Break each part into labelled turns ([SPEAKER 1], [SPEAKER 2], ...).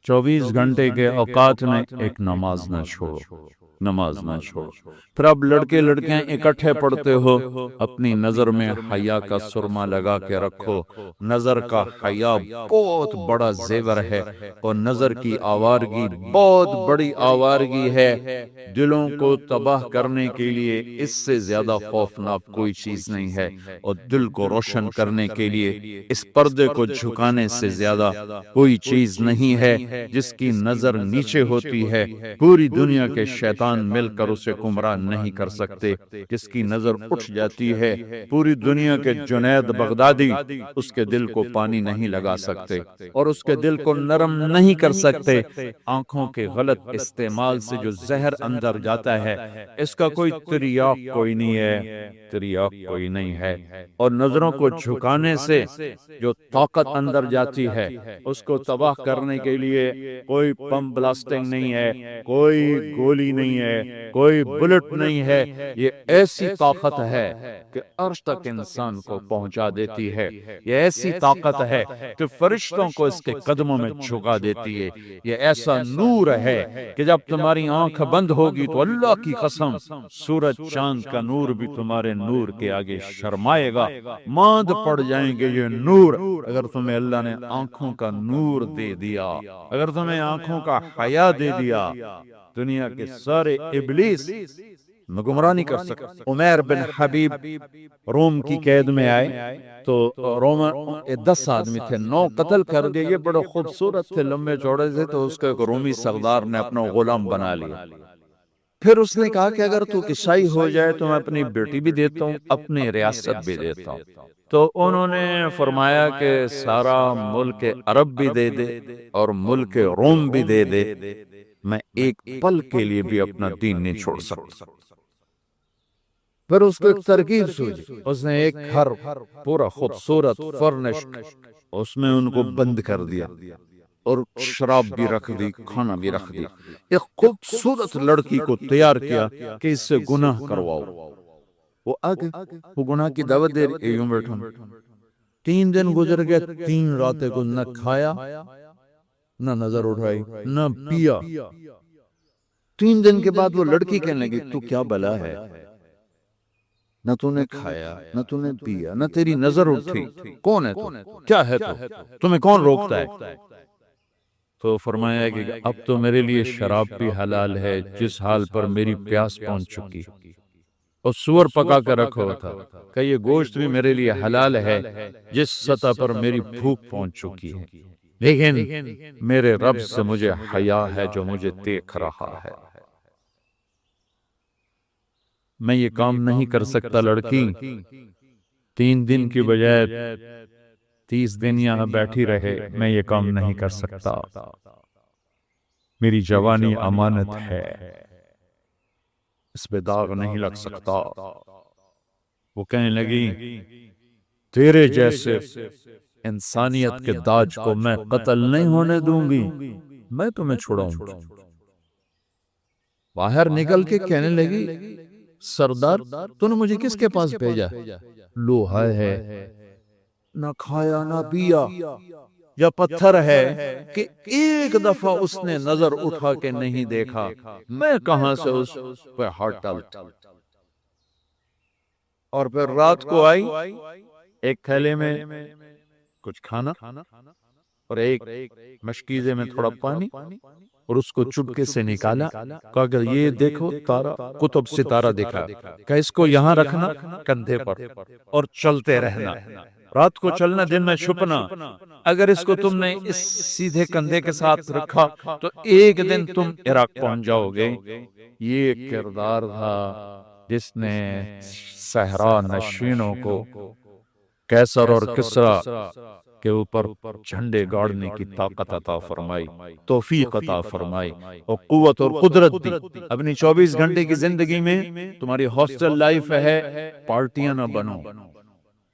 [SPEAKER 1] 24 گھنٹے کے اوقات میں ایک نماز نہ چھوڑو، نماز نہ چھوڑو۔ پھر اب لڑکے لڑکیاں اکٹھے پڑھتے ہو، اپنی نظر میں حیا کا سرما لگا کے رکھو۔ نظر کا حیا بہت بڑا زیور ہے، اور نظر کی آوارگی بہت بڑی آوارگی ہے۔ دلوں کو تباہ کرنے کے لیے اس سے زیادہ خوفناک کوئی چیز نہیں ہے، اور دل کو روشن کرنے کے لیے اس پردے کو جھکانے سے زیادہ کوئی چیز نہیں ہے۔ جس کی نظر نیچے ہوتی ہے، پوری دنیا کے شیطان مل کر اسے گمراہ نہیں کر سکتے۔ جس کی نظر اٹھ جاتی ہے، پوری دنیا کے جنید بغدادی اس کے دل کو پانی نہیں لگا سکتے، اور اس کے دل کو نرم نہیں کر سکتے۔ آنکھوں کے غلط استعمال سے جو زہر اندر جاتا ہے، اس کا کوئی تریاق کوئی نہیں ہے، تریاق کوئی نہیں ہے۔ اور نظروں کو جھکانے سے جو طاقت اندر جاتی ہے، اس کو تباہ کرنے کے لیے کوئی پم بلاسٹنگ نہیں ہے، کوئی گولی نہیں ہے، کوئی بلٹ نہیں ہے۔ یہ ایسی طاقت ہے کہ عرش تک انسان کو پہنچا دیتی ہے۔ یہ ایسی طاقت ہے کہ فرشتوں کو اس کے قدموں میں جھکا دیتی ہے۔ یہ ایسا نور ہے کہ جب تمہاری آنکھ بند ہوگی تو اللہ کی قسم سورج چاند کا نور بھی تمہارے نور کے آگے شرمائے گا، ماند پڑ جائیں گے یہ نور۔ اگر تمہیں اللہ نے آنکھوں کا نور دے دیا، اگر تمہیں آنکھوں کا حیا دے دیا، دنیا کے سارے ابلیس میں گمراہ نہیں کر سکتا۔ عمیر بن حبیب روم کی قید میں آئے تو روم 10 آدمی تھے، 9 قتل کر دیے۔ یہ بڑے خوبصورت تھے، لمبے چوڑے تھے، تو اس کو ایک رومی سردار نے اپنا غلام بنا لیا۔ پھر اس نے کہا کہ اگر تو عیسائی ہو جائے تو میں اپنی بیٹی بھی دیتا ہوں، اپنی ریاست بھی دیتا ہوں۔ تو انہوں نے فرمایا کہ سارا ملک عرب بھی دے دے اور ملک روم بھی دے دے، میں ایک پل کے لیے بھی اپنا دین نہیں چھوڑ سکتا۔ پھر اس کو ایک ترکیب سوچی، اس نے ایک گھر پورا خوبصورت فرنشڈ، اس میں ان کو بند کر دیا، اور شراب بھی رکھ دی، کھانا بھی رکھ دی۔ ایک خوبصورت لڑکی کو تیار کیا کہ اس سے گناہ کرواؤ۔ وہ آگے وہ گناہ کی دعوت دے رہی، یوں بیٹھا۔ 3 دن گزر گئے، 3 راتیں کو نہ کھایا، نہ نظر اٹھائی، نہ پیا۔ 3 دن کے بعد وہ لڑکی کہنے لگی تو کیا بلا ہے، نہ تو نے کھایا، نہ تو نے پیا، نہ تیری نظر اٹھی، کون ہے تو، کیا ہے تو، تمہیں کون روکتا ہے؟ تو فرمایا کہ اب تو میرے لیے شراب بھی حلال ہے جس حال پر میری پیاس پہنچ چکی، اور سور پکا کر رکھا ہوا تھا کہ یہ گوشت بھی میرے لیے حلال ہے جس سطح پر میری بھوک پہنچ چکی ہے، لیکن میرے رب سے مجھے حیا ہے جو مجھے دیکھ رہا ہے۔ میں یہ کام نہیں کر سکتا لڑکی، 3 دن کی بجائے 30 دن یہاں بیٹھی رہے، میں یہ کام نہیں کر سکتا، میری جوانی امانت ہے، اس پہ داغ نہیں لگ سکتا۔ وہ کہنے لگی تیرے جیسے انسانیت کے داج کو میں قتل نہیں ہونے دوں گی، میں تمہیں چھڑاؤں گی۔ باہر نکل کے کہنے لگی سردار تو نے مجھے کس کے پاس بھیجا؟ لوہا ہے، نہ کھایا نہ پیا، یا پتھر ہے کہ ایک دفعہ اس نے نظر اٹھا کے نہیں دیکھا، میں کہاں سے اس پہ ہاتھ ڈالتا۔ اور پھر رات کو آئی، ایک تھیلے میں کچھ کھانا اور ایک مشکیزے میں تھوڑا پانی، اور اس کو چپکے سے نکالا، کہا کہ یہ دیکھو تارا، قطب ستارہ دکھا، کہ اس کو یہاں رکھنا کندھے پر اور چلتے رہنا، رات کو چلنا دن میں چھپنا۔ اگر اس کو تم نے اس سیدھے کندھے کے ساتھ رکھا تو ایک دن تم عراق پہنچ جاؤ گے۔ یہ کردار تھا جس نے صحرا نشینوں کو کیسر اور کسرا کے اوپر جھنڈے گاڑنے کی طاقت عطا فرمائی، توفیق عطا فرمائی، اور قوت اور قدرت دی۔ اپنی 24 گھنٹے کی زندگی میں تمہاری ہاسٹل لائف ہے، پارٹیاں نہ بنو۔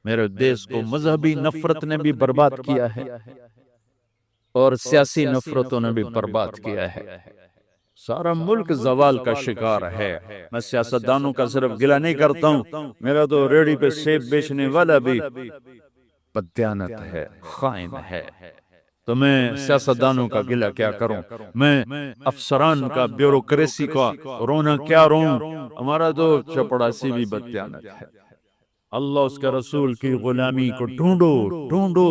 [SPEAKER 1] میرے دیش کو مذہبی نفرت نے بھی برباد کیا ہے، اور سیاسی نفرتوں نے بھی برباد کیا ہے۔ سارا ملک زوال کا شکار ہے۔ میں سیاستدانوں کا صرف گلہ نہیں کرتا ہوں، میرا تو ریڑھی پہ سیب بیچنے والا بھی بددیانت ہے، خائن ہے۔ تو میں سیاستدانوں کا گلہ کیا کروں، میں افسران کا، بیوروکریسی کا رونا کیا روں، ہمارا تو چپڑاسی بھی بددیانت ہے۔ اللہ اس کے رسول کی غلامی کو ڈھونڈو ڈھونڈو،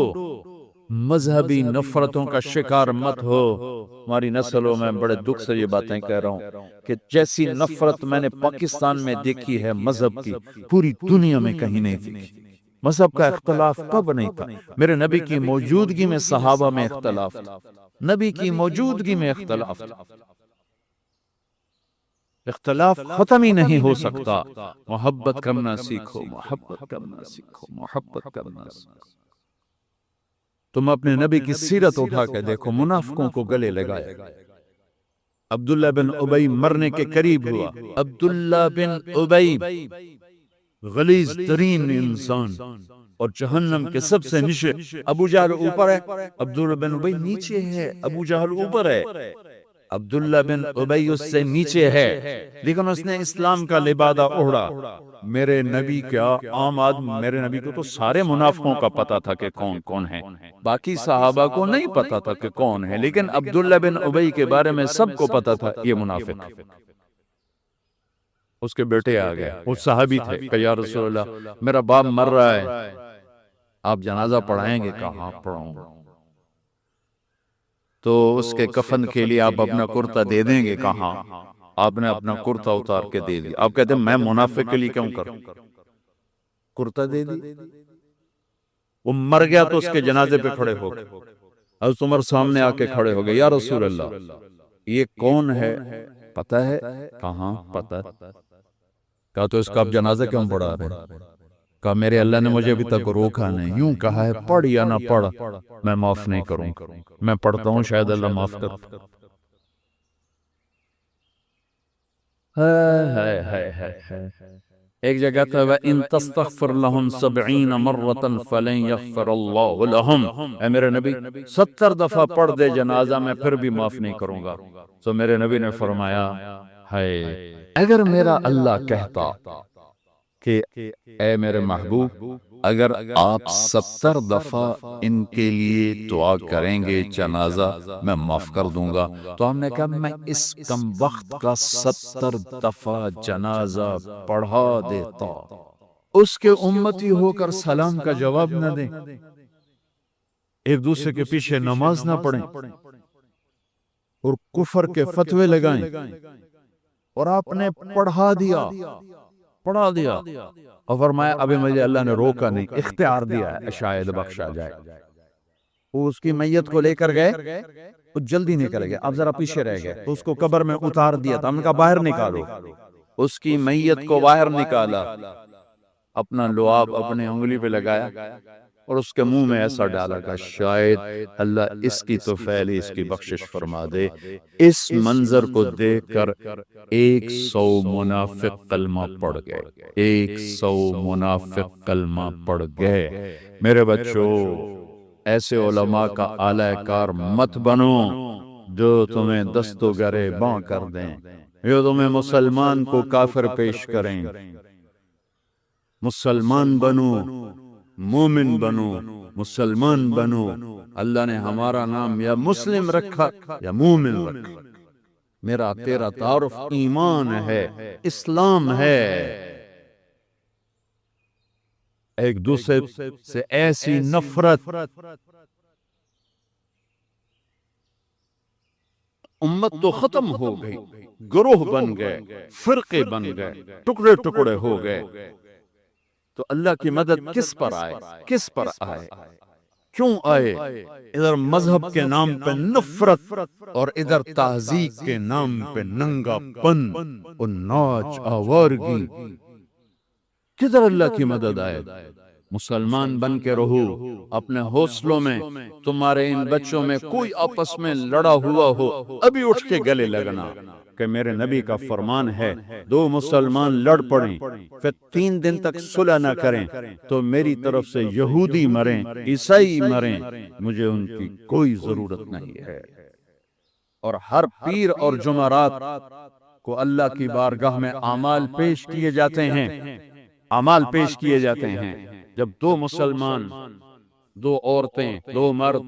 [SPEAKER 1] مذہبی نفرتوں کا شکار مت ہو۔ ہماری نسلوں میں بڑے دکھ سے یہ باتیں کہہ رہا ہوں کہ جیسی نفرت میں نے پاکستان میں دیکھی ہے مذہب کی، پوری دنیا میں کہیں نہیں دیکھی۔ مذہب کا اختلاف کب نہیں تھا؟ میرے نبی کی موجودگی میں صحابہ میں اختلاف تھا، نبی کی موجودگی میں اختلاف تھا۔ اختلاف ختم ہی نہیں ہو سکتا۔ محبت کرنا سیکھو، محبت کرنا سیکھو، محبت کرنا سیکھو۔ تم اپنے نبی کی سیرت اٹھا کے دیکھو، منافقوں کو گلے لگائے۔ عبداللہ بن ابی مرنے کے قریب ہوا۔ عبداللہ بن ابی غلیظ ترین انسان اور جہنم کے سب سے نیچے۔ ابو جہل اوپر ہے، عبداللہ بن ابی نیچے ہے۔ ابو جہل اوپر ہے، عبداللہ بن ابی اس سے نیچے ہے، لیکن اس نے اسلام کا لبادہ اوڑھا۔ میرے نبی کا عام آدمی، میرے نبی کو تو سارے منافقوں کا پتا تھا کہ کون کون ہے، باقی صحابہ کو نہیں پتا تھا کہ کون ہے، لیکن عبداللہ بن ابی کے بارے میں سب کو پتا تھا یہ منافق۔ اس کے بیٹے آ گئے، وہ صحابی تھے، کہ یا رسول اللہ میرا باپ مر رہا ہے، آپ جنازہ پڑھائیں گے؟ کہاں پڑھوں؟ تو اس کے کفن کے لیے آپ اپنا کرتا دے دیں گے؟ کہاں؟ آپ نے اپنا کرتا اتار کے دے دیا۔ آپ کہتے ہیں میں منافق کے لیے کیوں کروں؟ کرتا دے دی۔ وہ مر گیا تو اس کے جنازے پہ کھڑے ہو گئے۔ حضرت عمر سامنے آ کے کھڑے ہو گئے، یا رسول اللہ یہ کون ہے؟ پتہ ہے؟ کہاں پتہ؟ کہا تو اس کا آپ جنازہ کیوں پڑھا رہے ہیں؟ کہا میرے اللہ نے مجھے ابھی تک روکا نہیں، یوں کہا ہے پڑھ یا نہ پڑھ میں معاف نہیں کروں، میں پڑھتا ہوں شاید اللہ معاف کر۔ ایک جگہ تھا وَإِن تَسْتَغْفِرْ لَهُمْ 70 مَرَّةً فَلَن يَغْفِرَ اللَّهُ لَهُمْ، اے میرے نبی 70 دفعہ پڑھ دے جنازہ میں پھر بھی معاف نہیں کروں گا۔ تو میرے نبی نے فرمایا ہائے اگر میرا اللہ کہتا کہ اے میرے محبوب اگر آپ 70 دفعہ ان کے لیے دعا کریں گے جنازہ میں معاف کر دوں گا، تو ہم نے کہا میں اس کم وقت کا 70 دفعہ جنازہ پڑھا دیتا، اس کے امتی ہو کر سلام کا جواب نہ دیں، ایک دوسرے کے پیچھے نماز نہ پڑھیں اور کفر کے فتوے لگائیں، اور آپ نے پڑھا دیا اور فرمایا ابھی مجھے اللہ نے روکا نہیں، اختیار دیا ہے شاید بخشا جائے۔ وہ اس کی میت کو لے کر گئے، وہ جلدی نکل گئے، اب ذرا پیچھے رہ گئے، تو اس کو قبر میں اتار دیا تھا، ہم نے کہا باہر نکالو، اس کی میت کو باہر نکالا، اپنا لعاب اپنے انگلی پہ لگایا اور اس کے منہ میں ایسا ڈالا کہ شاید اللہ اس کی تو پھیلی اس کی بخشش فرما دے۔ اس منظر کو دیکھ کر 100 منافق کلمہ پڑھ گئے، 100 منافق کلمہ پڑھ گئے۔ میرے بچوں ایسے علماء کا اعلی کار مت بنو جو تمہیں دست و گرے باں کر دیں، جو تمہیں مسلمان کو کافر پیش کریں۔ مسلمان بنو، مومن بنو، مسلمان بنو۔ اللہ نے ہمارا نام یا مسلم رکھا یا مومن رکھا، میرا تیرا تعارف ایمان ہے، اسلام ہے۔ ایک دوسرے سے ایسی نفرت، امت تو ختم ہو گئی، گروہ بن گئے، فرقے بن گئے، ٹکڑے ٹکڑے ہو گئے، تو اللہ کی مدد کس پر آئے؟ کس پر آئے؟ کیوں آئے؟ ادھر مذہب کے نام پہ نفرت اور ادھر تہذیب کے نام پہ ننگا پن اور ناچ آوارگی، کدھر اللہ کی مدد آئے؟ مسلمان بن کے رہو، اپنے حوصلوں میں تمہارے ان بچوں میں کوئی آپس میں لڑا ہوا ہو ابھی اٹھ کے گلے لگنا، کہ میرے نبی کا فرمان ہے 2 مسلمان لڑ پڑیں پھر 3 دن تک صلح نہ کریں تو میری طرف سے یہودی مریں عیسائی مریں، مجھے ان کی کوئی ضرورت نہیں ہے۔ اور ہر پیر اور جمعرات کو اللہ کی بارگاہ میں اعمال پیش کیے جاتے ہیں، اعمال پیش کیے جاتے ہیں۔ جب 2 مسلمان دو عورتیں، دو مرد،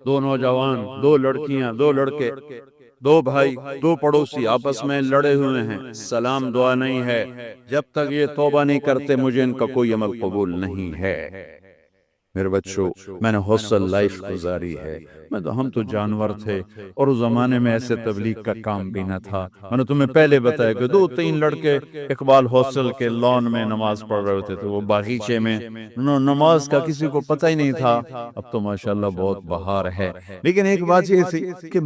[SPEAKER 1] دو نوجوان، دو لڑکیاں، دو لڑکے، دو بھائی، دو پڑوسی آپس میں لڑے ہوئے ہیں، سلام دعا نہیں ہے، جب تک یہ توبہ نہیں کرتے مجھے ان کا کوئی عمل قبول نہیں ہے۔ میرے بچوں، میں نے ہاسٹل لائف گزاری ہے، ہم تو جانور تھے، اور اس زمانے میں ایسے تبلیغ کا کام بھی نہ تھا۔ میں نے تمہیں پہلے بتایا کہ دو تین لڑکے اقبال ہاسٹل کے لان میں نماز پڑھ رہے ہوتے تھے، وہ باغیچے میں، نماز کا کسی کو پتہ ہی نہیں تھا۔ اب تو ماشاءاللہ بہت بہار ہے، لیکن ایک بات یہ تھی کہ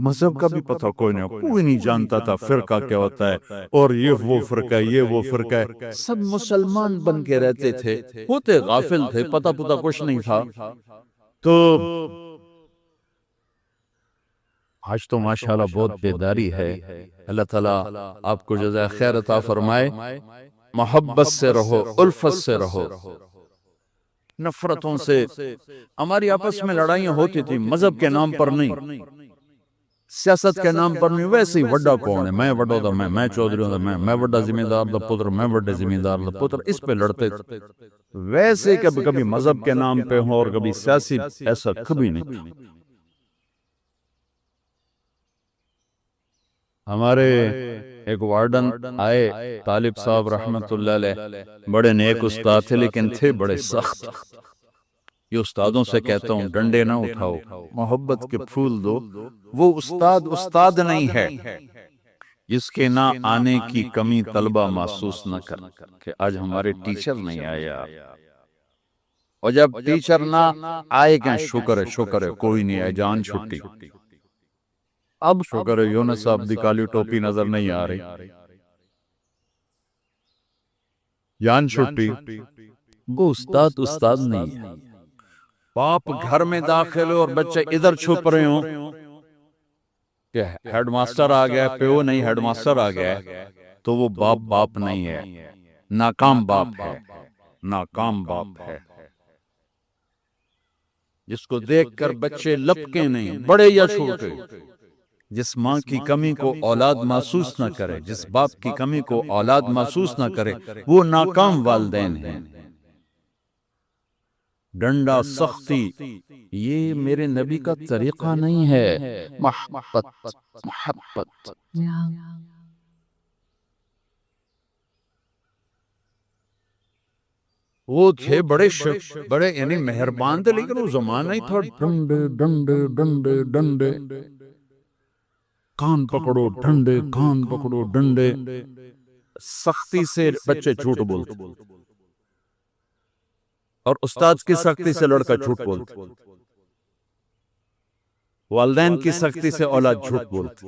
[SPEAKER 1] مذہب کا بھی پتہ کوئی نہیں جانتا تھا فرقہ کیا ہوتا ہے، اور یہ وہ فرقہ ہے، یہ وہ فرقہ ہے، سب مسلمان بن کے رہتے تھے، ہوتے غافل تھے، پتہ کچھ نہیں تھا۔ تو آج تو ماشاءاللہ بہت بیداری ہے۔ اللہ تعالیٰ آپ کو جزائے خیر عطا فرمائے۔ محبت سے رہو، الفت سے رہو، نفرتوں سے۔ ہماری آپس میں لڑائیاں ہوتی تھی، مذہب کے نام پر نہیں، سیاست کے نام پر نہیں، ویسے ہی وڈا کون ہے، میں وڈا دا میں چودھری ہوں دا میں وڈا ذمہ دار دا پتر، میں وڈا ذمہ دار دا پتر، اس پہ لڑتے تھے۔ ویسے کبھی مذہب کے نام پہ ہوں اور کبھی سیاسی، ایسا کبھی نہیں۔ ہمارے ایک وارڈن آئے، طالب صاحب رحمت اللہ علیہ، بڑے نیک استاد تھے لیکن تھے بڑے سخت۔ یہ استادوں سے کہتا ہوں ڈنڈے نہ اٹھاؤ، محبت کے پھول دو۔ وہ استاد نہیں ہے جس کے نہ آنے کی کمی طلبہ محسوس نہ کر کہ آج ہمارے ٹیچر نہیں آیا، اور جب ٹیچر نہ آئے کہ شکر ہے کوئی نہیں آئے، جان چھٹی۔ اب شکر ہے یونس صاحب دی کالی ٹوپی نظر نہیں آ رہی، جان چھٹی۔ وہ استاد نہیں ہے۔ باپ گھر میں داخل ہو اور بچے ادھر چھپ رہے ہوں کہ ہیڈ ماسٹر آ گیا، پیو نہیں ہیڈ ماسٹر آ گیا، تو وہ باپ نہیں ہے، ناکام باپ ہے، ناکام باپ ہے۔ جس کو دیکھ کر بچے لپکے نہیں، بڑے یا چھوٹے، جس ماں کی کمی کو اولاد محسوس نہ کرے، جس باپ کی کمی کو اولاد محسوس نہ کرے، وہ ناکام والدین ہیں۔ ڈنڈا، سختی، یہ میرے نبی کا طریقہ نہیں ہے۔ محبت۔ وہ تھے بڑے یعنی مہربان تھے، لیکن وہ زمانہ ہی تھا ڈنڈے ڈنڈے ڈنڈے ڈنڈے، کان پکڑو ڈنڈے، کان پکڑو ڈنڈے۔ سختی سے بچے جھوٹ بولتے، اور استاد کی سختی سے لڑکا جھوٹ بولتا، والدین کی سختی سے اولاد جھوٹ بولتی۔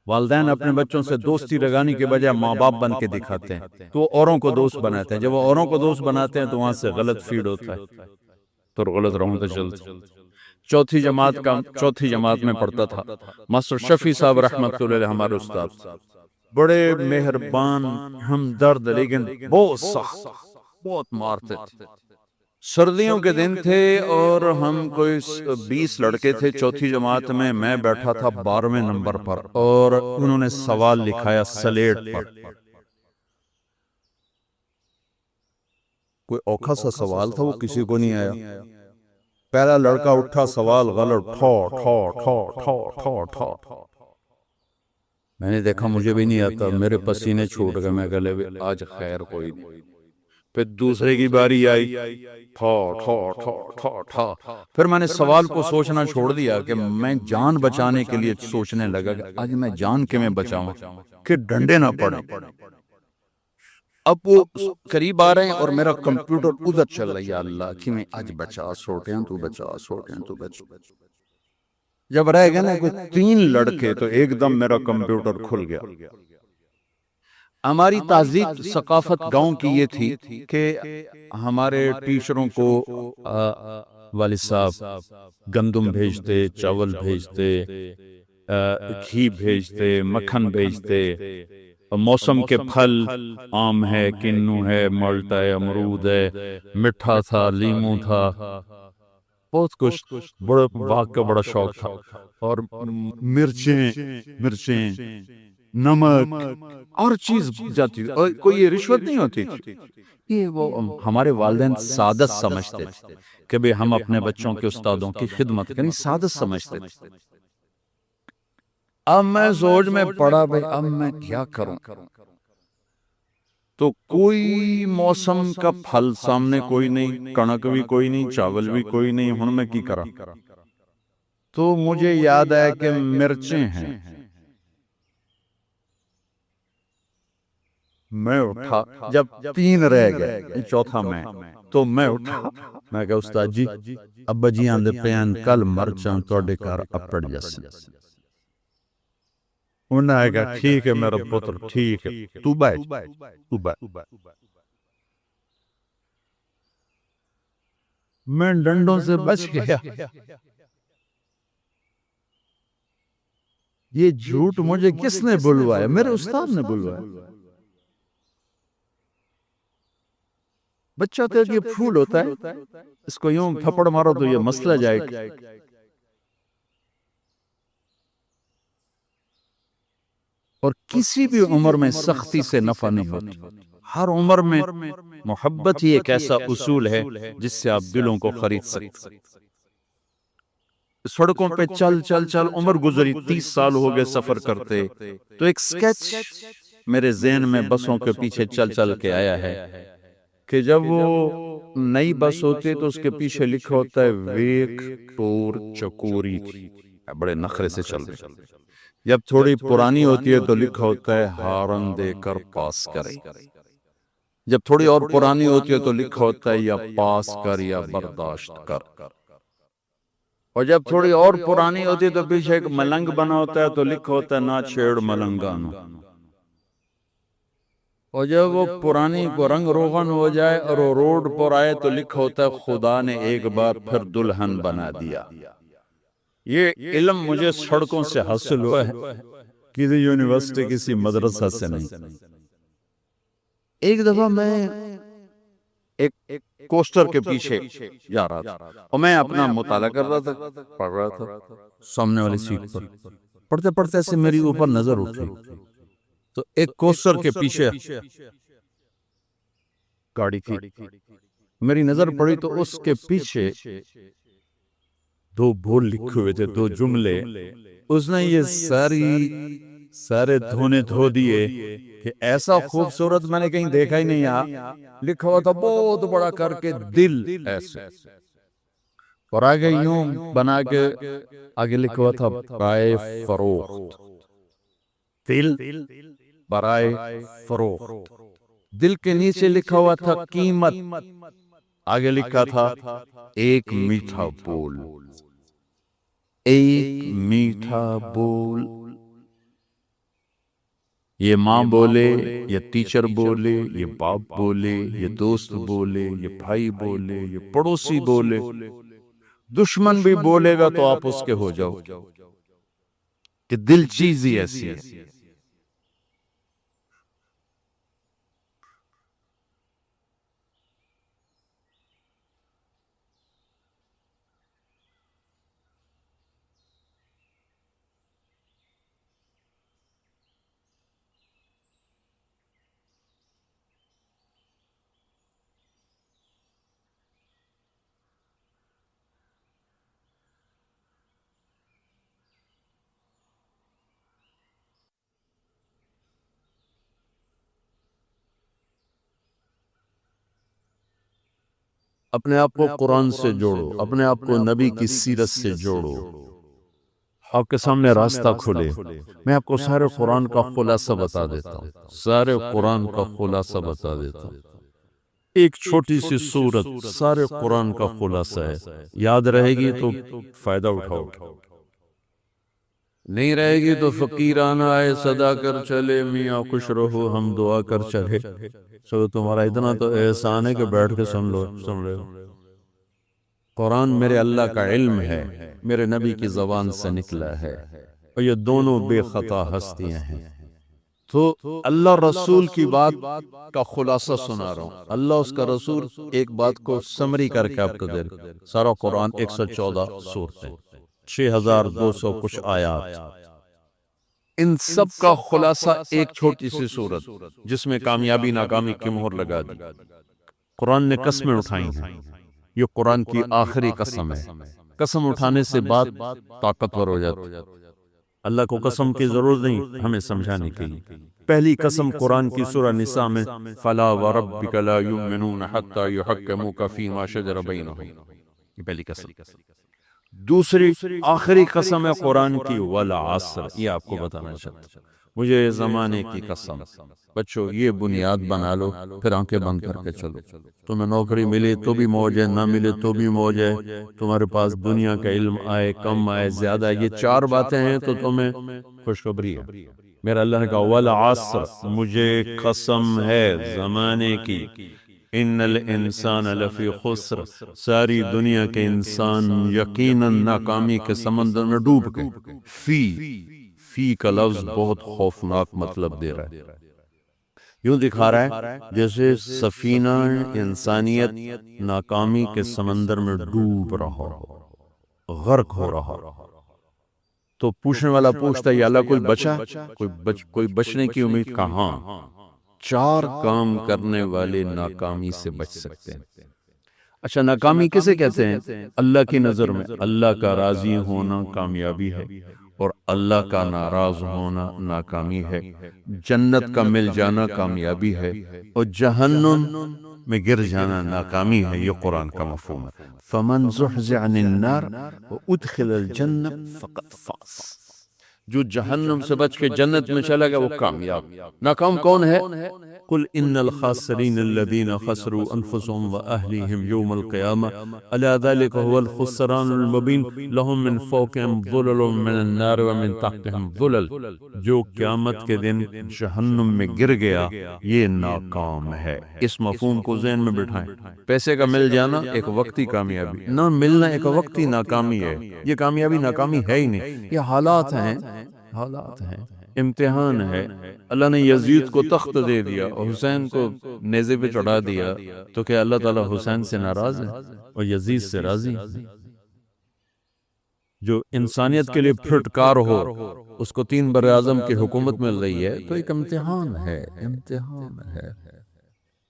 [SPEAKER 1] والدین اپنے بچوں سے دوستی لگانے کے بجائے ماں باپ بن کے دکھاتے ہیں، تو وہ اوروں کو دوست بناتے ہیں۔ جب وہ اوروں کو دوست بناتے ہیں تو وہاں سے غلط فیڈ ہوتا ہے، تو غلط رہوں تو چلتا۔ چوتھی جماعت میں پڑھتا تھا، ماسٹر شفیع صاحب رحمت اللہ علیہ ہمارے استاد، بڑے مہربان، ہمدرد، لیکن بہت سخت، بہت مارتے تھے۔ سردیوں کے دن تھے اور ہم کوئی 20 لڑکے تھے چوتھی جماعت میں بیٹھا تھا 12ویں نمبر پر، اور انہوں نے سوال لکھایا سلیٹ پر۔ کوئی اوکھا سا سوال تھا، وہ کسی کو نہیں آیا۔ پہلا لڑکا اٹھا، سوال غلط، ٹھو ٹھو ٹھو ٹھو ٹھو ٹھو۔ میں نے دیکھا مجھے بھی نہیں آتا، میرے پسینے چھوٹ گئے، میں گلے آج خیر کوئی نہیں۔ پھر دوسرے کی باری آئی، ٹھو ٹھو ٹھو ٹھو ٹھو۔ پھر میں نے سوال کو سوچنا چھوڑ دیا کہ میں جان بچانے کے لیے سوچنے لگا کہ آج میں جان کے میں بچاؤں کہ ڈنڈے نہ پڑیں۔ اب وہ قریب آ رہے ہیں اور میرا کمپیوٹر ادھر چل رہا ہے، یا اللہ کہ میں آج بچا سوٹیں تو بچا سوٹیں تو بچا۔ جب رہ گئے نا کوئی 3 لڑکے تو ایک دم میرا کمپیوٹر کھل گیا۔ ہماری تہذیب ثقافت گاؤں کی یہ تھی کہ ہمارے ٹیچروں کو والد صاحب گندم بھیجتے، چاول بھیجتے، گھی بھیجتے، مکھن بھیجتے، موسم کے پھل، آم ہے، کنو ہے، مالٹا ہے، امرود ہے، مٹھا تھا، لیمو تھا، بہت کچھ، بڑا باغ کا بڑا شوق تھا، اور مرچیں، نمک اور چیز جاتی تھی، اور کوئی یہ رشوت نہیں ہوتی تھی۔ یہ وہ ہمارے والدین سعادت سمجھتے تھے کہ بھی ہم اپنے بچوں کے استادوں کی خدمت کریں، سعادت سمجھتے تھے۔ اب میں زوج میں پڑا بھئی اب میں کیا کروں، تو کوئی موسم کا پھل سامنے کوئی نہیں، کنک بھی کوئی نہیں، چاول بھی کوئی نہیں، ہن میں کی کرا؟ تو مجھے یاد آیا کہ مرچیں ہیں۔ میں اٹھا، جب 3 رہ گئے، چوتھا میں، تو میں اٹھا، میں کہا استاد جی ابا جی آندے پیان کل مرچاں توڑے کار اپڑ جسن۔ انہوں نے کہا ٹھیک ہے میرا پتر، ٹھیک ہے، تو بیٹھ، تو بیٹھ۔ میں ڈنڈوں سے بچ گیا۔ یہ جھوٹ مجھے کس نے بلوایا؟ میرے استاد نے بلوایا۔ بچہ تو یہ پھول ہوتا ہے، اس کو یوں تھپڑ مارو تو یہ مسئلہ جائے گا۔ اور کسی بھی عمر میں سختی سے نفع نہیں ہوتی، ہر عمر میں محبت ہی ایک ایسا اصول ہے جس سے آپ دلوں کو خرید سکتے۔ سڑکوں پہ چل چل چل عمر گزری، 30 سال ہو گئے سفر کرتے، تو ایک سکیچ میرے ذہن میں بسوں کے پیچھے چل چل کے آیا ہے کہ جب وہ نئی بس ہوتی ہے تو اس کے پیچھے لکھا ہوتا ہے ویک ٹور چکوری تھی، بڑے نخرے سے چل رہے۔ جب تھوڑی پرانی ہوتی ہے تو لکھا ہوتا ہے ہارن دے کر پاس کرے۔ جب تھوڑی اور پرانی ہوتی ہے تو لکھا ہوتا ہے یا پاس کر یا برداشت کر۔ اور جب تھوڑی اور پرانی ہوتی ہے تو پیچھے ایک ملنگ بنا ہوتا ہے تو لکھا ہوتا ہے نہ چھیڑ ملنگانو۔ اور جب وہ پرانی رنگ روغن ہو جائے اور وہ روڈ پر آئے تو لکھا ہوتا ہے خدا نے ایک بار پھر دلہن بنا دیا۔ یہ علم مجھے سڑکوں سے حاصل ہوا ہے، کسی یونیورسٹی کسی مدرسہ سے نہیں۔ ایک دفعہ میں ایک کوسٹر کے پیچھے جا رہا تھا اور میں اپنا مطالعہ کر رہا تھا، پڑھ رہا تھا سامنے والی سیٹ پر۔ پڑھتے پڑھتے ایسے میری اوپر نظر اٹھی تو ایک کوسٹر کے پیچھے گاڑی تھی، میری نظر پڑی تو اس کے پیچھے 2 بول لکھے ہوئے تھے، 2 جملے۔ اس نے یہ سارے دھونے دھو دیے کہ ایسا خوبصورت میں نے کہیں دیکھا ہی نہیں۔ یہاں لکھا ہوا تھا بہت بڑا کر کے دل ایسے، اور آگے یوں بنا کے آگے لکھا ہوا تھا برائے فروخت، دل برائے فروخت۔ دل کے نیچے لکھا ہوا تھا قیمت، آگے لکھا تھا ایک میٹھا بول، ایک میٹھا بول۔ یہ ماں بولے، یہ ٹیچر بولے، یہ باپ بولے، یہ دوست بولے، یہ بھائی بولے، یہ پڑوسی بولے، دشمن بھی بولے گا تو آپ اس کے ہو جاؤ، کہ دل چیز ہی ایسی ہے۔ اپنے آپ کو قرآن سے جوڑو، اپنے آپ کو نبی کی سیرت سے جوڑو، آپ کے سامنے راستہ کھلے۔ میں آپ کو سارے قرآن کا خلاصہ بتا دیتا ہوں، سارے قرآن کا خلاصہ بتا دیتا ہوں۔ ایک چھوٹی سی سورت سارے قرآن کا خلاصہ ہے، یاد رہے گی تو فائدہ اٹھاؤ، نہیں رہے گی تو فقیرانہ آئے صدا کر چلے، میاں خوش رہو ہم دعا کر چلے۔ سو تمہارا اتنا تو احسان ہے کہ بیٹھ کے سن رہے ہو۔ قرآن میرے اللہ کا علم ہے، میرے نبی کی زبان سے نکلا ہے، اور یہ دونوں بے خطا ہستیاں ہیں۔ تو اللہ رسول کی بات کا خلاصہ سنا رہا ہوں، اللہ اس کا رسول ایک بات کو سمری کر کے آپ کو دے رہا ہوں۔ سارا قرآن 114 سورتیں، 6200 کچھ آیات۔ ان سب کا خلاصہ ایک چھوٹی سی صورت جس میں کامیابی ناکامی کی مہر لگا دی۔ قرآن نے قسمیں اٹھائی ہیں، یہ قرآن کی آخری قسم ہے۔ قسم اٹھانے سے بات طاقتور ہو جاتی، اللہ کو قسم کی ضرورت نہیں ہمیں سمجھانے کے لیے۔ پہلی قسم قرآن کی سورہ نساء میں فَلَا وَرَبِّكَ لَا يُؤْمِنُونَ حَتَّى يُحَكِّمُوكَ فِي مَا شَجَرَ بَيْنَهُمْ، یہ پہلی قسم۔ دوسری آخری قسم ہے قرآن کی وَالْعَصْرِ، یہ آپ کو بتانا چاہتا ہوں، مجھے زمانے کی قسم۔ بچوں یہ بنیاد بنا لو، پھر آنکھیں بند کر کے چلو۔ تمہیں نوکری ملے تو بھی موج ہے، نہ ملے تو بھی موج ہے، تمہارے پاس دنیا کا علم آئے کم آئے زیادہ آئے، یہ چار باتیں ہیں تو تمہیں خوشخبری ہے۔ میرا اللہ نے کہا والعصر، مجھے قسم ہے زمانے کی، ان الانسان لفی خسر، ساری دنیا کے انسان یقیناً ناکامی کے سمندر میں ڈوب گئے۔ فی کا لفظ بہت خوفناک مطلب دے رہا ہے، یوں دکھا رہا ہے جیسے سفینہ انسانیت ناکامی کے سمندر میں ڈوب رہا ہو، غرق ہو رہا ہو۔ تو پوچھنے والا پوچھتا ہے یا اللہ کوئی بچا؟ کوئی بچنے کی امید کہاں؟ چار کام کرنے والے ناکامی سے بچ سکتے ہیں۔ اچھا ناکامی کسے کہتے ہیں؟ اللہ کی نظر میں اللہ کا راضی ہونا کامیابی ہے، اور اللہ کا ناراض ہونا ناکامی ہے۔ جنت کا مل جانا کامیابی ہے، اور جہنم میں گر جانا ناکامی ہے۔ یہ قرآن کا مفہوم ہے۔ فَمَنْ زُحْزِحَ عَنِ النَّارِ وَأُدْخِلَ الْجَنَّةَ فَقَدْ فَازَ، جو جہنم سے بچ کے جنت میں چلا گیا وہ کامیاب۔ ناکام کون ہے؟ قل ان الخاسرین الذین خسروا انفسهم واہلیہم یوم القیامہ الا ذلک هو الخسران المبین لهم من فوقهم ظلل من النار ومن تحتهم ظلل، جو قیامت کے دن جہنم میں گر گیا یہ ناکام ہے۔ اس مفہوم کو ذہن میں بٹھائیں۔ پیسے کا مل جانا ایک وقتی کامیابی، نہ ملنا ایک وقتی ناکامی ہے۔ یہ کامیابی ناکامی ہے ہی نہیں، یہ حالات ہیں، حالات ہیں، امتحان ہے۔ اللہ نے یزید کو تخت دے دیا اور حسین کو نیزے پہ چڑھا دیا، تو کیا اللہ تعالیٰ حسین سے ناراض ہے اور یزید سے راضی؟ جو انسانیت کے لیے پھٹکار ہو اس کو 3 براعظم کی حکومت مل رہی ہے تو ایک امتحان ہے، امتحان ہے۔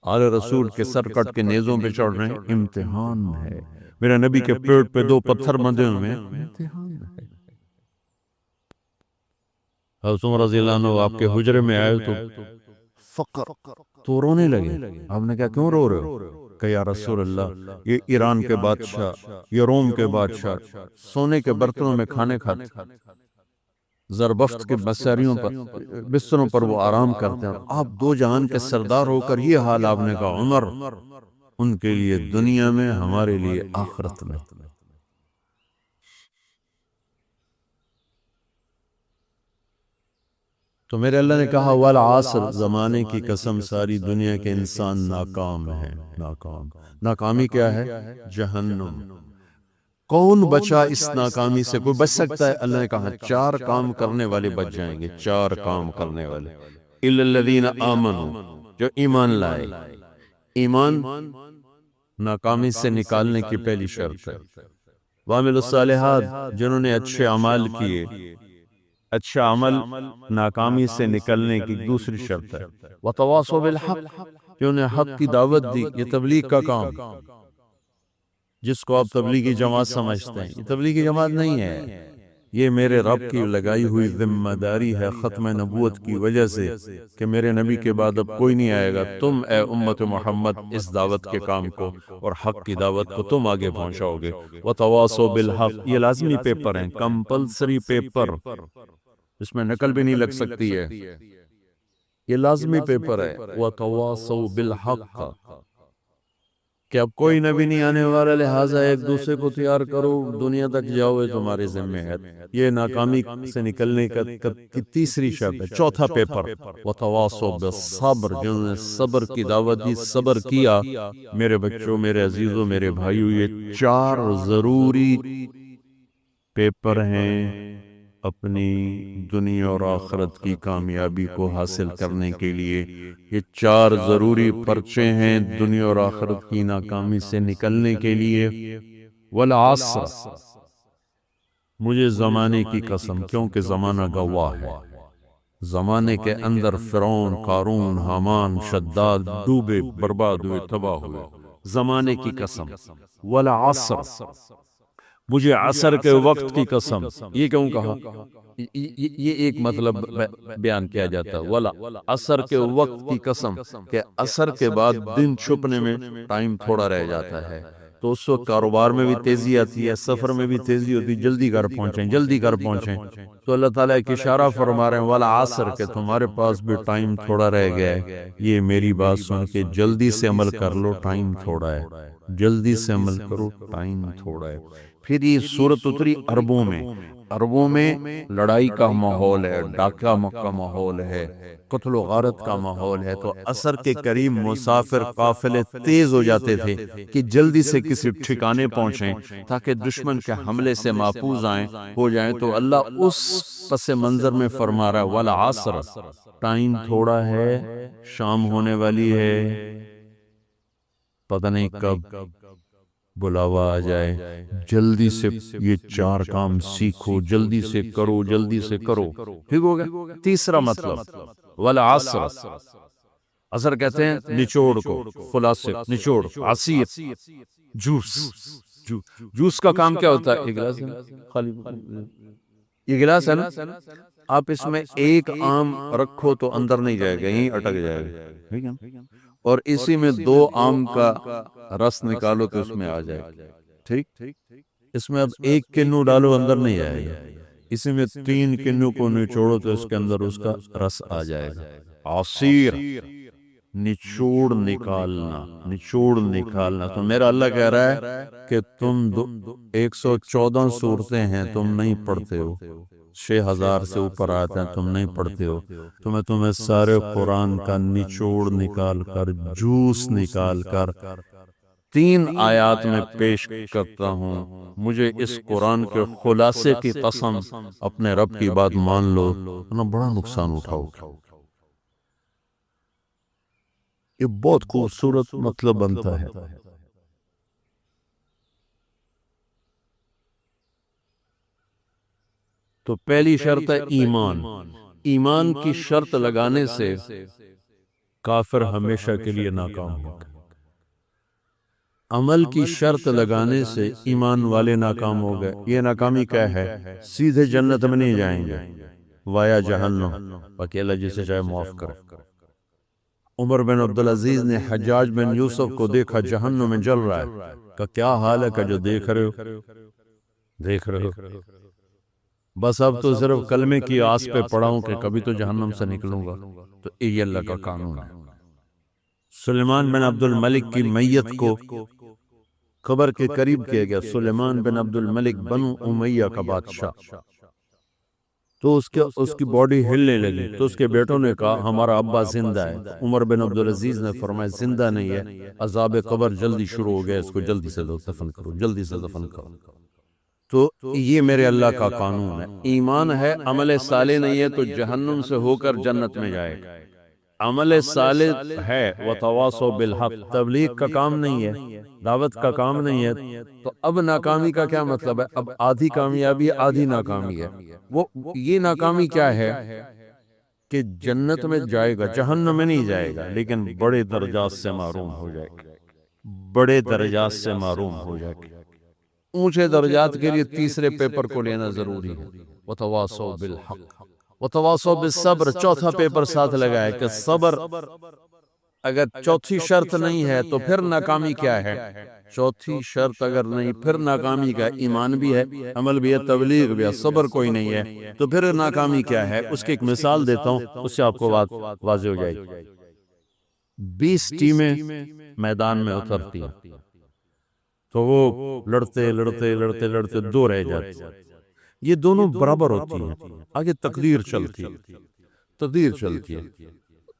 [SPEAKER 1] آل رسول کے سر کٹ کے نیزوں پہ چڑھ رہے ہیں، امتحان ہے۔ میرے نبی کے پیٹ پہ 2 پتھر بندھے ہوئے ہیں، امتحان ہے۔ حضرت عمر رضی اللہ عنہ آپ کے حجرے میں آئے تو فقر تو رونے لگے۔ آپ نے کہا کیوں رو رہے ہو؟ کہ یا رسول اللہ یہ ایران کے بادشاہ، یہ روم کے بادشاہ سونے کے برتنوں میں کھانے کھاتے، زربفت کے بستروں پر وہ آرام کرتے ہیں، آپ 2 جہان کے سردار ہو کر یہ حال۔ آپ نے کہا عمر ان کے لیے دنیا میں، ہمارے لیے آخرت میں۔ تو میرے اللہ نے کہا والعصر، زمانے کی قسم ساری دنیا کے انسان ناکام ہیں، ناکام۔ ناکامی کیا ہے؟ جہنم۔ کون بچا اس ناکامی سے؟ کوئی بچ سکتا ہے؟ اللہ نے کہا 4 کام کرنے والے بچ جائیں گے، 4 کام کرنے والے۔ الا الذین آمنوا، جو ایمان لائے۔ ایمان ناکامی سے نکالنے کی پہلی شرط ہے۔ وعملوا الصالحات، جنہوں نے اچھے اعمال کیے۔ اچھا عمل ناکامی سے نکلنے کی دوسری شرط ہے۔ وتواصوا بالحق، جنہوں نے حق کی دعوت دی۔ یہ تبلیغ کا کام، جس کو آپ تبلیغی جماعت سمجھتے ہیں، یہ تبلیغی جماعت نہیں ہے، یہ میرے رب کی لگائی ہوئی ذمہ داری ہے ختم نبوت کی وجہ سے کہ میرے نبی کے بعد اب کوئی نہیں آئے گا۔ تم اے امت محمد اس دعوت کے کام کو اور حق کی دعوت کو تم آگے پہنچاؤ گے۔ وتواصوا بالحق، یہ لازمی پیپر ہیں، کمپلسری پیپر، اس میں نقل بھی نہیں لگ سکتی ہے، یہ لازمی پیپر ہے۔ وتواصوا بالحق، کہ اب کوئی نبی نہیں آنے والا، لہٰذا ایک دوسرے کو تیار کرو، دنیا تک جاؤ، تمہارے ذمہ ہے۔ یہ ناکامی سے نکلنے کی تیسری شرط ہے۔ چوتھا پیپر وتواصوا بالصبر، جنہوں نے صبر کی دعوت دی، صبر کیا۔ میرے بچوں، میرے عزیزوں، میرے بھائیوں، یہ 4 ضروری پیپر ہیں اپنی دنیا اور آخرت کی کامیابی کو حاصل کرنے کے لیے۔ یہ 4 ضروری پرچے ہیں دنیا اور آخرت کی ناکامی سے نکلنے کے لیے۔ والعصر، مجھے زمانے کی قسم، کیونکہ زمانہ گواہ ہے۔ زمانے کے اندر فرعون، قارون، حامان، شداد ڈوبے، برباد ہوئے، تباہ ہوئے. زمانے کی قسم. والعصر، مجھے عصر کے وقت کی قسم. یہ کیوں کہا؟ یہ ایک مطلب بیان کیا جاتا ہے. ولا عصر کے وقت کی قسم کہ عصر کے بعد دن چھپنے میں ٹائم تھوڑا رہ جاتا ہے، تو اس وقت کاروبار میں بھی تیزی آتی ہے، سفر میں بھی تیزی ہوتی ہے، جلدی گھر پہنچیں، جلدی گھر پہنچیں. تو اللہ تعالیٰ ایک اشارہ فرما رہے ہیں ولا عصر، کہ تمہارے پاس بھی ٹائم تھوڑا رہ گیا ہے. یہ میری بات سن کے جلدی سے عمل کر لو، ٹائم تھوڑا ہے. جلدی سے عمل کرو، ٹائم تھوڑا ہے. پھر یہ سورت اتری عربوں میں. عربوں میں لڑائی کا ماحول ہے، ڈاکہ کا ماحول ہے، قتل و غارت کا ماحول ہے. تو عصر کے قریب مسافر قافلے تیز ہو جاتے تھے کہ جلدی سے کسی ٹھکانے پہنچیں تاکہ دشمن کے حملے سے محفوظ ہو جائیں. تو اللہ اس پس منظر میں فرما رہا ہے والعصر، ٹائم تھوڑا ہے، شام ہونے والی ہے، پتہ نہیں کب بلاوا آ جائے. جلدی سے یہ 4 کام سیکھو، جلدی سے کرو، جلدی سے کرو. ٹھیک ہو گیا. تیسرا مطلب والعصر، عصر کہتے ہیں نچوڑ کو، خلاصے، نچوڑ، عصیر، جوس. جوس کا کام کیا ہوتا ہے؟ یہ گلاس ہے نا، خالی یہ گلاس ہے نا، آپ اس میں ایک آم رکھو تو اندر نہیں جائے گا، یہیں اٹک جائے گا. ٹھیک ہے. اور اسی میں 2 آم کا رس نکالو تو اس میں آ جائے گا. ٹھیک. اس میں اب 1 کنو ڈالو، اندر نہیں آئے گا. اسی میں 3 کنو کو نچوڑو تو اس کے اندر اس کا رس آ جائے گا. عصیر، نچوڑ نکالنا، نچوڑ نکالنا. تو میرا اللہ کہہ رہا ہے کہ تم 114 صورتیں ہیں، تم نہیں پڑھتے ہو، 6000 سے اوپر آتے ہیں، تم نہیں پڑھتے ہو. تو میں تمہیں سارے قرآن کا نچوڑ نکال کر، جوس نکال کر 3 آیات میں پیش کرتا ہوں. مجھے اس قرآن کے خلاصے کی قسم، اپنے رب کی بات مان لو، بڑا نقصان اٹھاؤ. یہ بہت خوبصورت مطلب بنتا ہے. تو پہلی شرط ہے ایمان. ایمان کی شرط لگانے سے کافر ہمیشہ کے لیے ناکام ہوگا. عمل کی شرط لگانے سے ایمان والے ناکام ہو گئے. یہ ناکامی کیا ہے؟ سیدھے جنت میں نہیں جائیں گے، وایا جہنم. باقی اللہ جسے چاہے معاف کرے. عمر بن عبدالعزیز نے حجاج بن یوسف کو دیکھا جہنم میں جل رہا ہے، کہ کیا حال ہے کہ جو دیکھ رہے ہو. بس اب تو صرف کلمے کی آس پہ پڑا ہوں کہ کبھی تو جہنم سے نکلوں گا. تو یہ اللہ کا قانون ہے. سلیمان بن عبد الملک کی میت کو قبر کے قریب کیا گیا. سلیمان بن عبد الملک بنو امیہ کا بادشاہ. تو اس کی باڈی ہلنے لگی. تو اس کے بیٹوں نے کہا ہمارا ابا زندہ ہے. تو عمر بن عبدالعزیز نے فرمایا زندہ نہیں ہے، عذاب قبر جلدی شروع ہو گیا، اس کو جلدی سے دفن کرو، جلدی سے دفن کرو. تو یہ میرے اللہ کا قانون ہے. ایمان ہے، عمل صالح نہیں ہے تو جہنم سے ہو کر جنت میں جائے گا. عمل صالح ہے وتواصوا بالحق، تبلیغ کا کام نہیں ہے، دعوت کا کام نہیں ہے. تو اب ناکامی کا کیا مطلب ہے؟ اب آدھی کامیابی، آدھی ناکامی ہے. وہ یہ ناکامی کیا ہے کہ جنت میں جائے گا، جہنم میں نہیں جائے گا، لیکن بڑے درجات سے محروم ہو جائے گا. بڑے درجات سے محروم ہو جائے گا. اونچے درجات کے لیے تیسرے پیپر کو لینا ضروری ہے. وتواصوا بالحق وتواصوا بالصبر. چوتھا پیپر ساتھ لگا ہے کہ صبر. اگر چوتھی شرط نہیں ہے تو پھر ناکامی کیا ہے؟ چوتھی شرط اگر نہیں، پھر ناکامی کا ایمان بھی ہے، عمل بھی ہے، تبلیغ بھی ہے، صبر کوئی نہیں ہے، تو پھر ناکامی کیا ہے؟ اس کی ایک مثال دیتا ہوں، اس سے آپ کو بات واضح ہو جائے گی. 20 ٹیمیں میدان میں اترتی ہیں، تو وہ لڑتے لڑتے لڑتے لڑتے 2 رہ جاتے. یہ دونوں برابر ہوتی ہیں. آگے تقدیر چلتی ہے.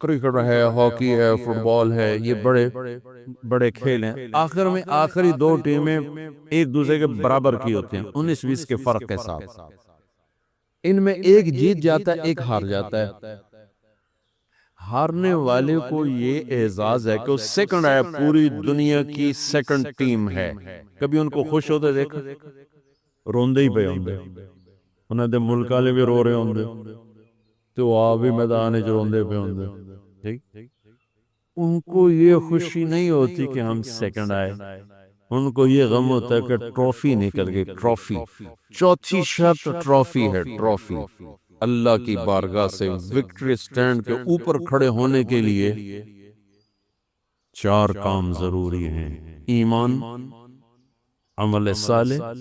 [SPEAKER 1] کرکٹ ہے، ہاکی ہے، فٹ بال ہے، یہ بڑے بڑے کھیل ہیں. آخر میں آخری 2 ٹیمیں ایک دوسرے کے برابر کی ہوتی ہیں، 19-20 کے فرق کے ساتھ. ان میں ایک جیت جاتا ہے، ایک ہار جاتا ہے. ہارنے والے کو یہ اعزاز ہے کہ وہ سیکنڈ ہے، پوری دنیا کی سیکنڈ ٹیم ہے. کبھی ان کو خوش ہوتے دیکھا؟ روندے ہی پہ ہوندے، انہیں دے ملک والے بھی رو رہے ہوندے. تو آپ بھی میدان روندے پہ ہوندے ٹھیک۔ ان کو یہ خوشی نہیں ہوتی کہ ہم سیکنڈ آئے، ان کو یہ غم ہوتا ہے کہ ٹرافی نکل گئی، ٹرافی۔ چوتھی شرط ٹرافی ہے، ٹرافی۔ اللہ کی بارگاہ سے وکٹری سٹینڈ کے اوپر کھڑے ہونے کے لیے 4 کام ضروری ہیں: ایمان، عمل صالح،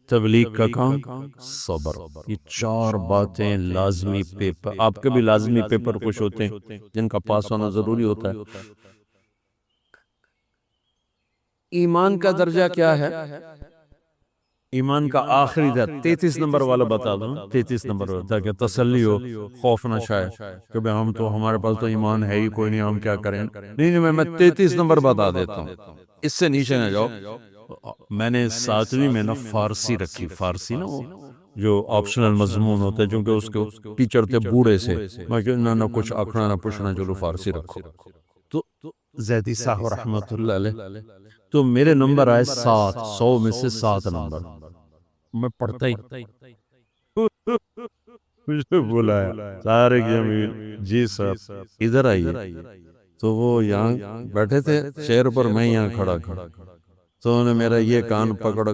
[SPEAKER 1] تبلیغ کا کام، صبر۔ یہ 4 باتیں لازمی پیپر، آپ کے بھی لازمی پیپر کچھ ہوتے ہیں جن کا پاس ہونا ضروری ہوتا ہے۔ ایمان کا درجہ کیا ہے؟ ایمان کا آخری درجہ 33 نمبر والا بتا دوں، 33 نمبر تاکہ تسلی ہو، خوف نہ شائے کہ بھئی ہم تو، ہمارے پاس تو ایمان ہے ہی کوئی نہیں، ہم کیا کریں۔ نہیں، میں 33 نمبر بتا دیتا ہوں، اس سے نیچے نہ جاؤ۔ میں نے 7ویں میں نا فارسی رکھی، فارسی نا وہ جو آپشنل مضمون ہوتا ہے، چونکہ اس کے ٹیچر تھے بوڑھے سے، میں کہ نہ کچھ آکھنا نہ پوچھنا، چلو فارسی رکھو۔ تو زیدی صاحب رحمت اللہ علیہ، تو میرے نمبر آئے 7، 100 میں سے 7 نمبر۔ میں پڑھتا ہی مجھے بلایا طارق جمیل جی صاحب ادھر آئیے، تو وہ یہاں بیٹھے تھے چیئر پر، میں یہاں کھڑا تھا، تو انہوں نے میرا یہ کان پکڑ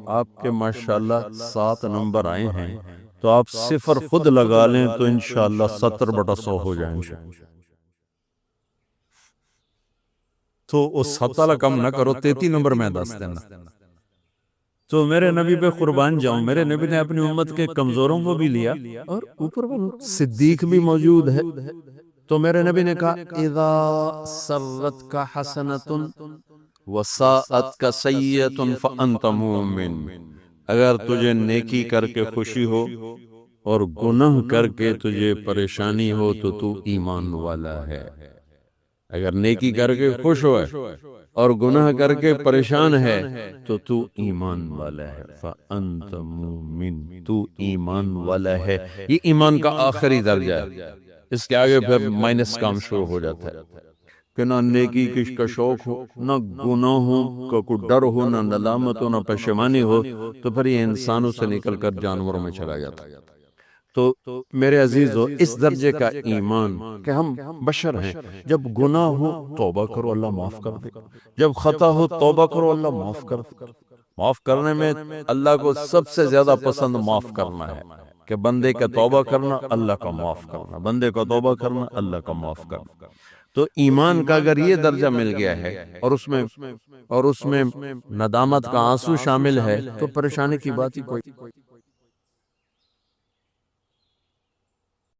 [SPEAKER 1] آپ کے ماشاءاللہ 7 نمبر آئے ہیں، تو آپ 0 خود لگا لیں تو انشاءاللہ 70/100 ہو جائیں گے۔ تو اس 7 والا کم نہ کرو، 33 نمبر میں دس دینا۔ تو میرے نبی پہ قربان جاؤں، میرے نبی نے اپنی امت کے کمزوروں کو بھی لیا، اور اوپر صدیق بھی موجود ہے۔ تو میرے نبی نے کہا اذا سرتک حسنۃ وساءتک سیئۃ فانت مومن، اگر تجھے نیکی کر کے خوشی ہو اور گناہ کر کے تجھے پریشانی ہو تو تو ایمان والا ہے۔ اگر نیکی کر کے خوش ہوئے اور گناہ کر کے پریشان ہے تو تو ایمان والا ہے، فَأَنْتَ مُؤْمِن، تو ایمان والا ہے۔ یہ ایمان کا آخری درجہ ہے، اس کے آگے پھر مائنس کام شروع ہو جاتا ہے کہ نہ نیکی کا شوق ہو، نہ گناہوں کا کوئی ڈر ہو، نہ ندامت ہو، نہ پشیمانی ہو، تو پھر یہ انسانوں سے نکل کر جانوروں میں چلا جاتا ہے۔ تو میرے عزیزو، اس درجے کا ایمان کہ ہم بشر ہیں، جب گناہ ہو توبہ کرو اللہ معاف کر دے، جب خطا ہو توبہ کرو اللہ معاف کر دے۔ معاف کرنے میں اللہ کو سب سے زیادہ پسند معاف کرنا ہے، کہ بندے کا توبہ کرنا، اللہ کا معاف کرنا، بندے کا توبہ کرنا، اللہ کا معاف کرنا۔ تو ایمان کا اگر یہ درجہ مل گیا ہے اور اس میں ندامت کا آنسو شامل ہے، تو پریشانی کی بات ہی کوئی